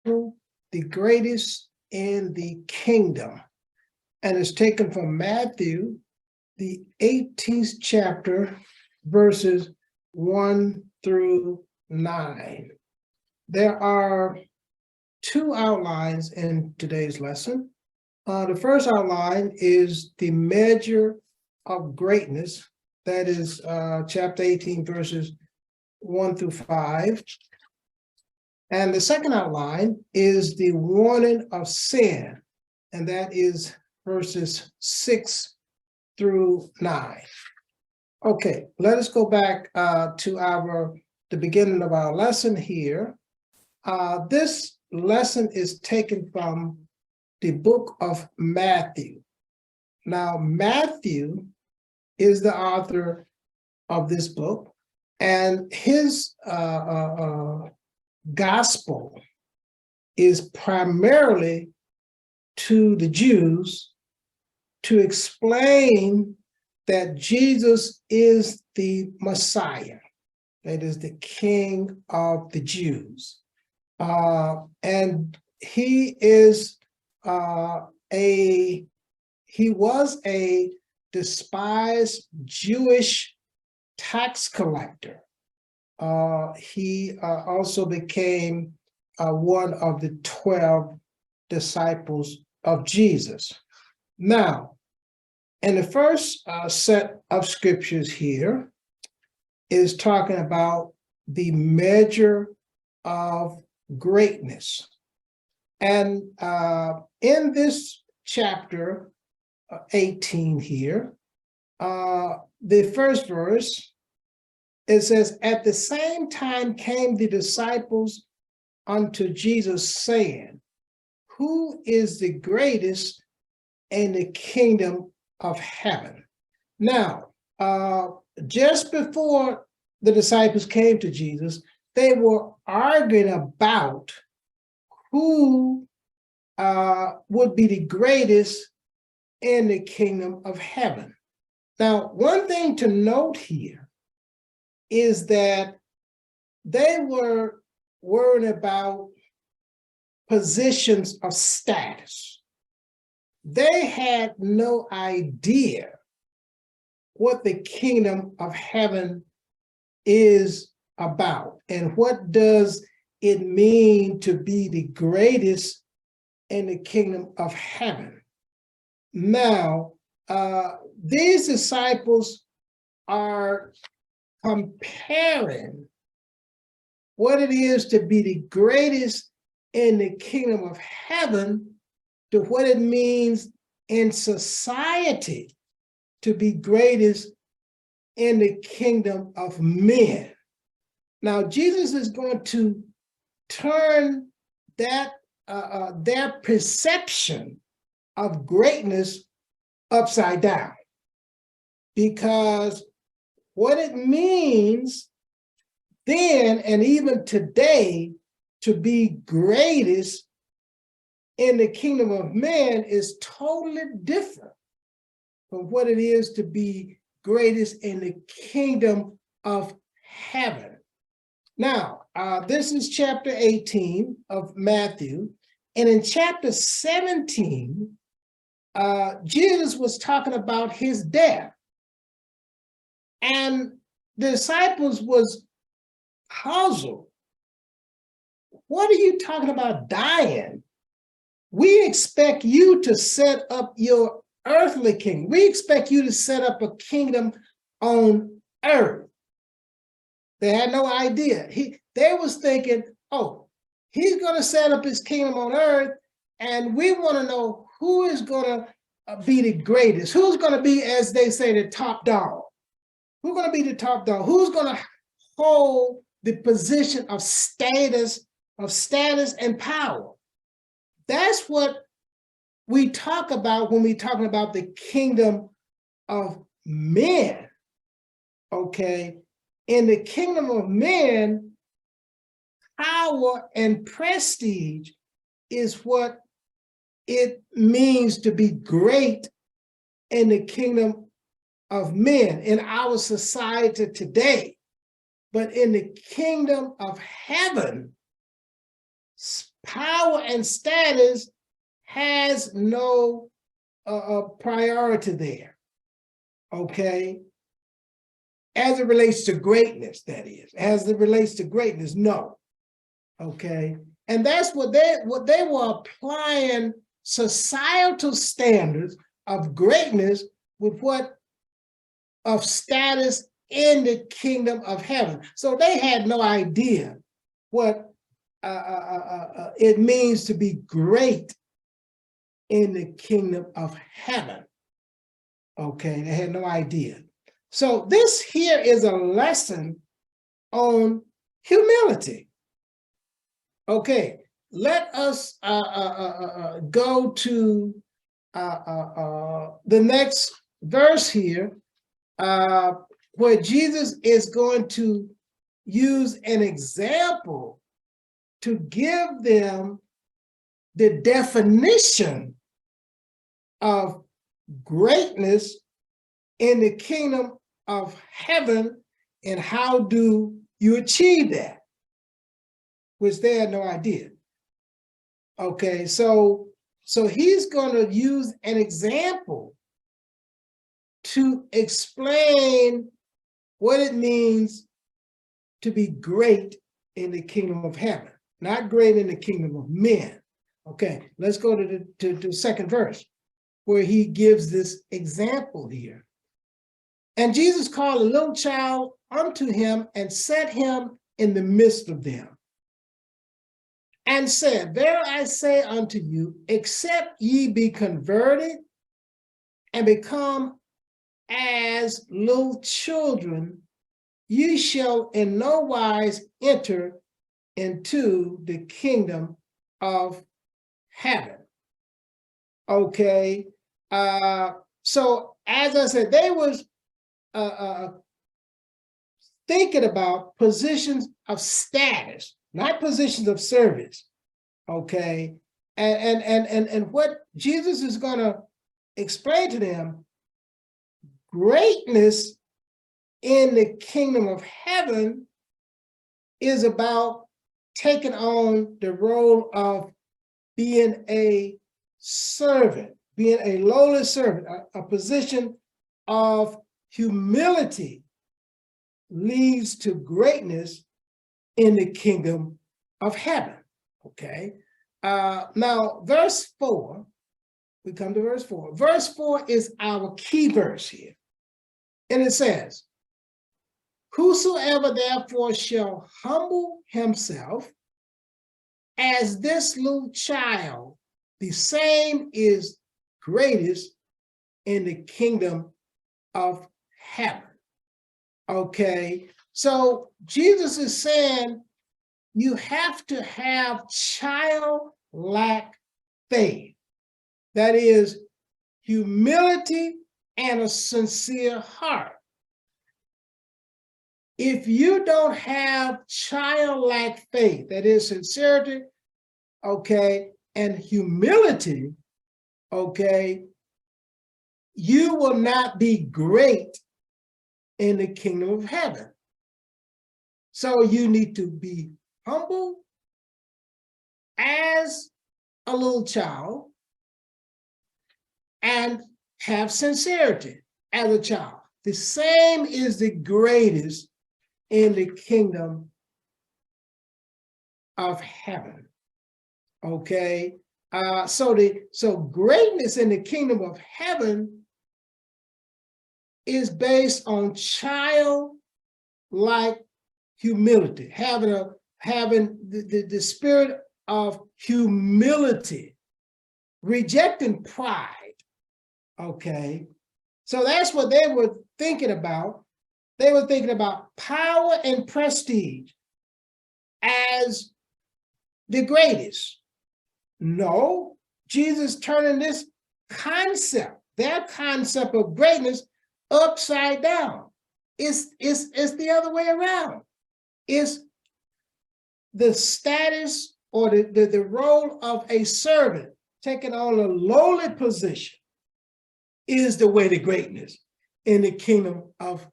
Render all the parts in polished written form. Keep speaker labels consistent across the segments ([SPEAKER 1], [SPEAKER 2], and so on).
[SPEAKER 1] The Greatest in the Kingdom. And it's taken from Matthew, the 18th chapter, verses 1 through 9. There are two outlines in today's lesson. The first outline is the measure of greatness. That is chapter 18, verses 1 through 5. And the second outline is the warning of sin, and that is verses 6 through 9. Okay, let us go back to the beginning of our lesson here. This lesson is taken from the book of Matthew. Now, Matthew is the author of this book, and his gospel is primarily to the Jews to explain that Jesus is the Messiah, that is the King of the Jews. And he was a despised Jewish tax collector. He also became one of the 12 disciples of Jesus. Now, in the first set of scriptures here is talking about the measure of greatness. And in this chapter 18 here, the first verse, it says, "At the same time came the disciples unto Jesus, saying, Who is the greatest in the kingdom of heaven?" Now, just before the disciples came to Jesus, they were arguing about who would be the greatest in the kingdom of heaven. Now, one thing to note here is that they were worried about positions of status. They had no idea what the kingdom of heaven is about and what does it mean to be the greatest in the kingdom of heaven. Now, these disciples are comparing what it is to be the greatest in the kingdom of heaven to what it means in society to be greatest in the kingdom of men. Now, Jesus is going to turn that their perception of greatness upside down, because what it means then and even today to be greatest in the kingdom of men is totally different from what it is to be greatest in the kingdom of heaven. Now, this is chapter 18 of Matthew, and in chapter 17, Jesus was talking about his death, and the disciples was puzzled. What are you talking about dying? We expect you to set up your earthly kingdom. We expect you to set up a kingdom on earth. They had no idea. They was thinking, oh, he's going to set up his kingdom on earth, and we want to know who is going to be the greatest, who's going to be, as they say, the top dog. Who's going to be the top dog? Who's going to hold the position of status and power? That's what we talk about when we talking about the kingdom of men. Okay, in the kingdom of men, power and prestige is what it means to be great in the kingdom of men in our society today. But in the kingdom of heaven, power and status has no priority there, okay? As it relates to greatness, that is. As it relates to greatness, no, okay? And that's what they were applying societal standards of greatness with what of status in the kingdom of heaven. So they had no idea what it means to be great in the kingdom of heaven. Okay, they had no idea. So this here is a lesson on humility. Okay, let us go to the next verse here, where Jesus is going to use an example to give them the definition of greatness in the kingdom of heaven and how do you achieve that, which they had no idea. Okay, so he's going to use an example to explain what it means to be great in the kingdom of heaven, not great in the kingdom of men. Okay, let's go to the second verse where he gives this example here. And Jesus called a little child unto him and set him in the midst of them and said, verily I say unto you, except ye be converted and become as little children, ye shall in no wise enter into the kingdom of heaven. Okay, so as I said, they was thinking about positions of status, not positions of service. Okay, and what Jesus is going to explain to them, greatness in the kingdom of heaven is about taking on the role of being a servant, being a lowly servant, a position of humility leads to greatness in the kingdom of heaven, okay? Now, verse 4, we come to verse 4. Verse 4 is our key verse here. And it says, whosoever therefore shall humble himself as this little child, the same is greatest in the kingdom of heaven. Okay, so Jesus is saying you have to have childlike faith. That is humility and a sincere heart. If you don't have childlike faith, that is sincerity, okay, and humility, okay, you will not be great in the kingdom of heaven. So you need to be humble as a little child and have sincerity as a child. The same is the greatest in the kingdom of heaven. Okay, so greatness in the kingdom of heaven is based on childlike humility, having the spirit of humility, rejecting pride. Okay, so that's what they were thinking about. They were thinking about power and prestige as the greatest. No, Jesus turning this concept, their concept of greatness, upside down. It's the other way around. It's the status or the role of a servant taking on a lowly position is the way to greatness in the kingdom of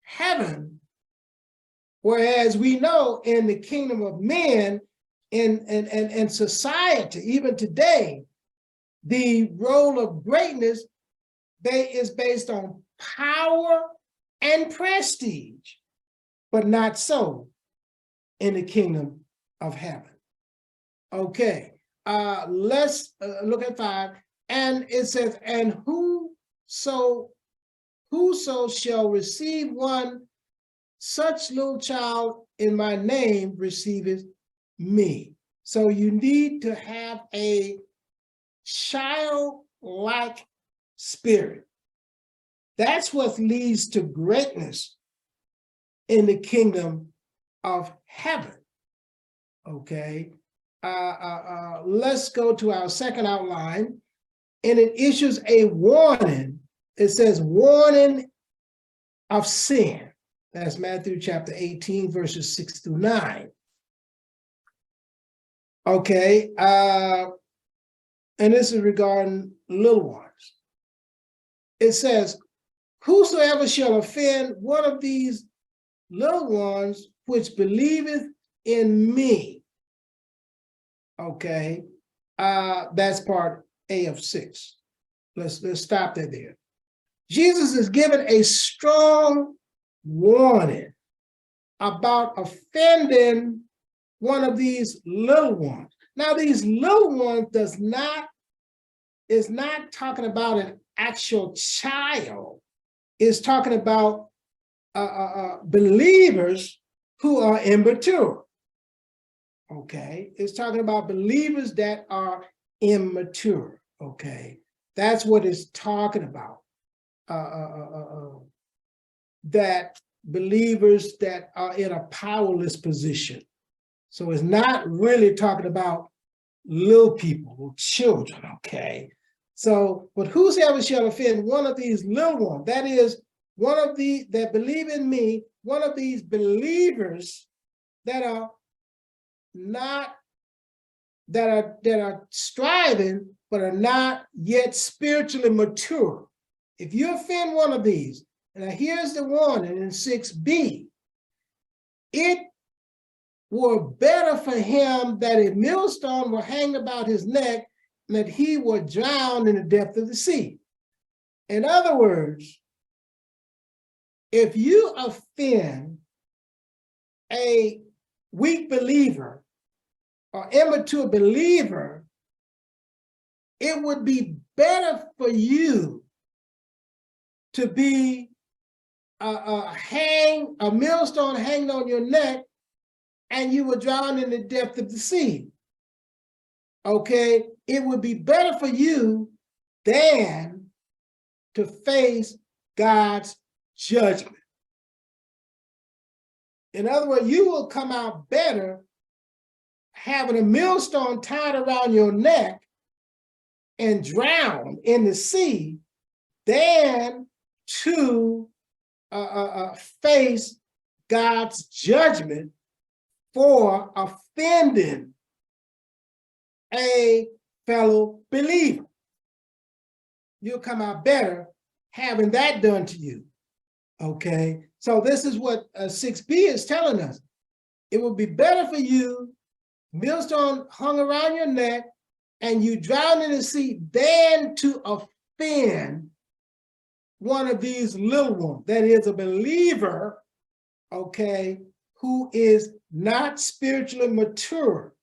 [SPEAKER 1] heaven. Whereas we know in the kingdom of men, in society, even today, the role of greatness is based on power and prestige, but not so in the kingdom of heaven. Okay, let's look at 5. And it says, and whoso shall receive one such little child in my name receiveth me. So you need to have a childlike spirit. That's what leads to greatness in the kingdom of heaven. Okay, let's go to our second outline, and it issues a warning. It says warning of sin. That's Matthew chapter 18, verses 6 through 9. Okay, and this is regarding little ones. It says, whosoever shall offend one of these little ones which believeth in me. Okay, that's part A of 6. Let's stop that there. Jesus is giving a strong warning about offending one of these little ones. Now, these little ones is not talking about an actual child. It's talking about believers who are immature. Okay, it's talking about believers that are immature. Okay, that's what it's talking about. That believers that are in a powerless position. So it's not really talking about little people or children. Okay, so but whosoever shall offend one of these little ones, that is one of the that believe in me, one of these believers that are not that are striving but are not yet spiritually mature. If you offend one of these, and here's the warning in 6b, it were better for him that a millstone were hanged about his neck and that he were drowned in the depth of the sea. In other words, if you offend a weak believer or immature believer, it would be better for you to be a millstone hanging on your neck and you were drowned in the depth of the sea. Okay, it would be better for you than to face God's judgment. In other words, you will come out better having a millstone tied around your neck and drown in the sea than to face God's judgment for offending a fellow believer. You'll come out better having that done to you. Okay, so this is what 6b is telling us. It would be better for you, millstone hung around your neck, and you drown in the sea than to offend one of these little ones, that is a believer, okay, who is not spiritually mature,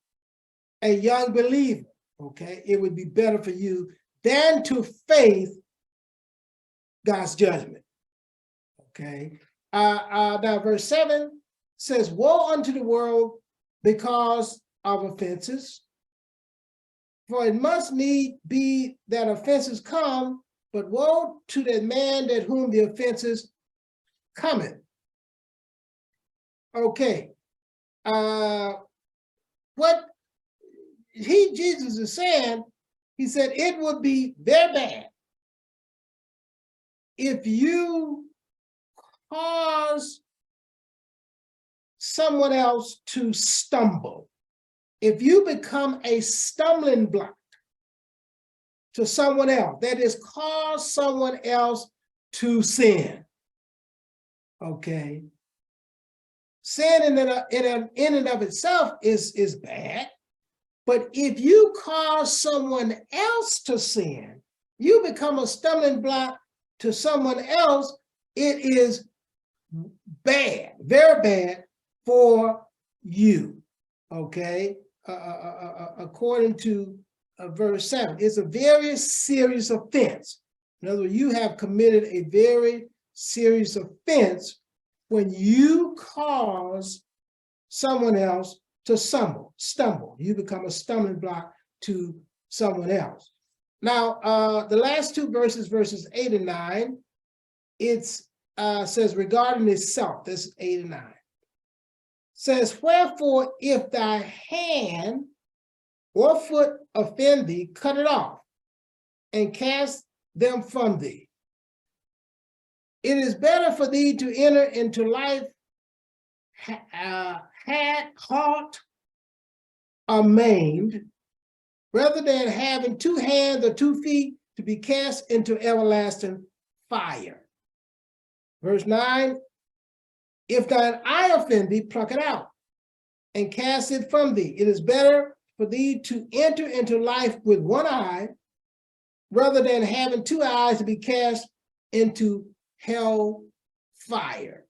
[SPEAKER 1] a young believer, okay? It would be better for you than to face God's judgment, okay? Now verse 7 says, woe unto the world because of offenses, for it must need be that offenses come, but woe to that man that whom the offenses cometh. Okay, what Jesus is saying, he said it would be very bad if you cause someone else to stumble. If you become a stumbling block to someone else, that is, cause someone else to sin, okay? sin in and of itself is bad. But if you cause someone else to sin, you become a stumbling block to someone else, it is bad, very bad for you, okay? According to verse 7, it's a very serious offense. In other words, you have committed a very serious offense when you cause someone else to stumble. You become a stumbling block to someone else. Now, the last two verses, verses 8 and 9, it says regarding itself, this is 8 and 9, says, wherefore, if thy hand or foot offend thee, cut it off and cast them from thee. It is better for thee to enter into life halt or maimed, rather than having 2 hands or 2 feet to be cast into everlasting fire. Verse 9, if thine eye offend thee, pluck it out and cast it from thee. It is better for thee to enter into life with 1 eye, rather than having 2 eyes to be cast into hell fire.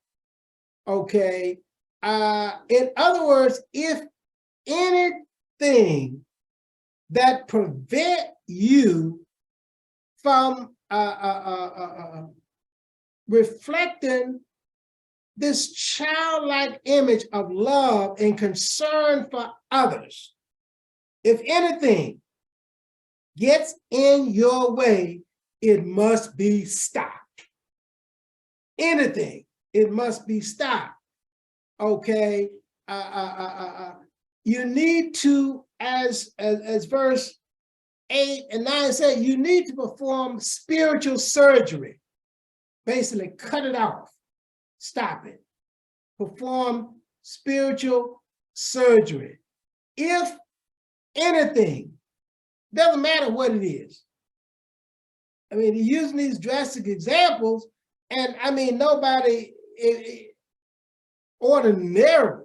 [SPEAKER 1] Okay. In other words, if anything that prevent you from reflecting this childlike image of love and concern for others, if anything gets in your way, it must be stopped. Anything, it must be stopped. Okay, you need to, as verse 8 and 9 said, you need to perform spiritual surgery. Basically, cut it off, stop it. Perform spiritual surgery. If anything, doesn't matter what it is. I mean, using these drastic examples, and I mean, nobody ordinarily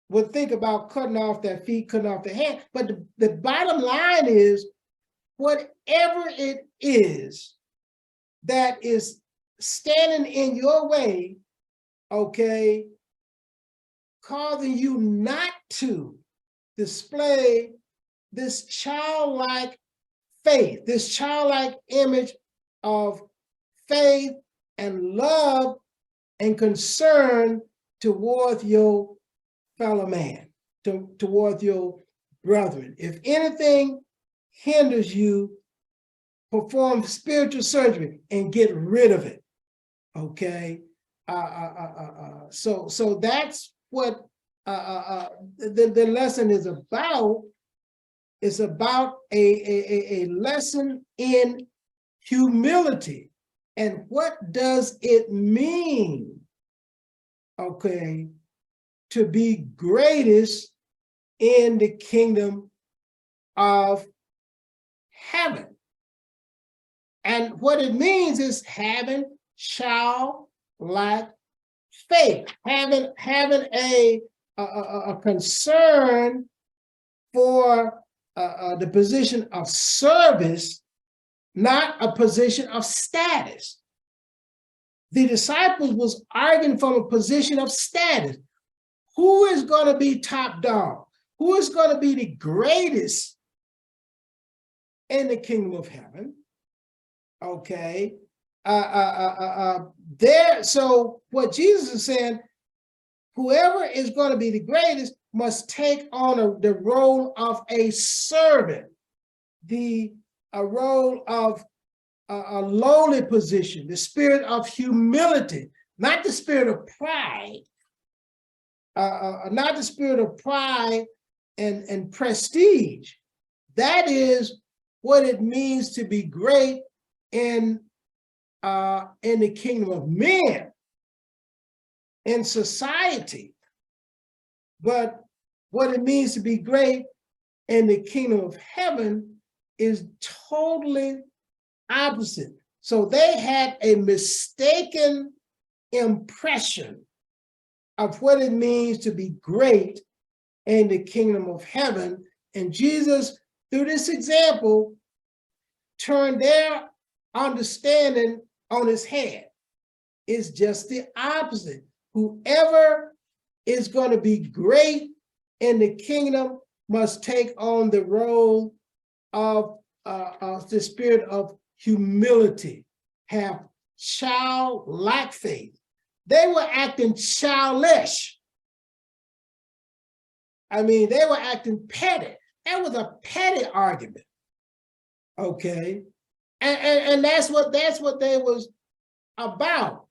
[SPEAKER 1] would think about cutting off their feet, cutting off their hand. But the bottom line is, whatever it is that is standing in your way, okay, causing you not to display this childlike faith, this childlike image of faith and love and concern towards your fellow man, towards your brethren. If anything hinders you, perform spiritual surgery and get rid of it. Okay. So that's what the lesson is about. It's about a lesson in humility. And what does it mean, okay, to be greatest in the kingdom of heaven? And what it means is having childlike faith, having a concern for the position of service, not a position of status. The disciples was arguing from a position of status. Who is going to be top dog? Who is going to be the greatest in the kingdom of heaven? Okay. So what Jesus is saying, whoever is going to be the greatest must take on the role of a servant, a role of a lowly position, the spirit of humility, not the spirit of pride, not the spirit of pride and prestige. That is what it means to be great in the kingdom of men, in society. But what it means to be great in the kingdom of heaven is totally opposite. So they had a mistaken impression of what it means to be great in the kingdom of heaven. And Jesus, through this example, turned their understanding on its head. It's just the opposite. Whoever is going to be great in the kingdom must take on the role of the spirit of humility, have childlike faith. They were acting childish. I mean, they were acting petty. That was a petty argument. Okay. And that's what they was about.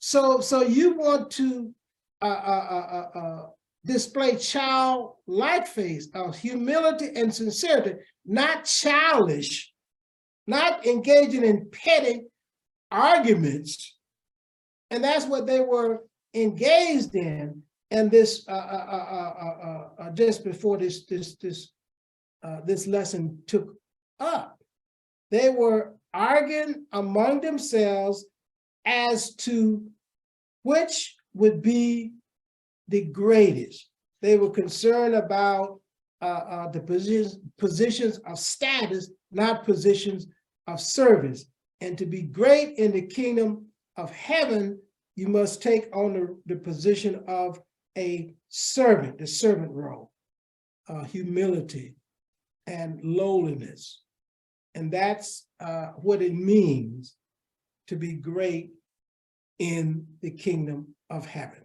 [SPEAKER 1] So you want to display childlike faith of humility and sincerity, not childish, not engaging in petty arguments. And that's what they were engaged in. And this just before this lesson took up, they were arguing among themselves as to which would be the greatest. They were concerned about the positions of status, not positions of service. And to be great in the kingdom of heaven, you must take on the position of a servant, the servant role, humility and lowliness. And that's what it means to be great in the kingdom of heaven.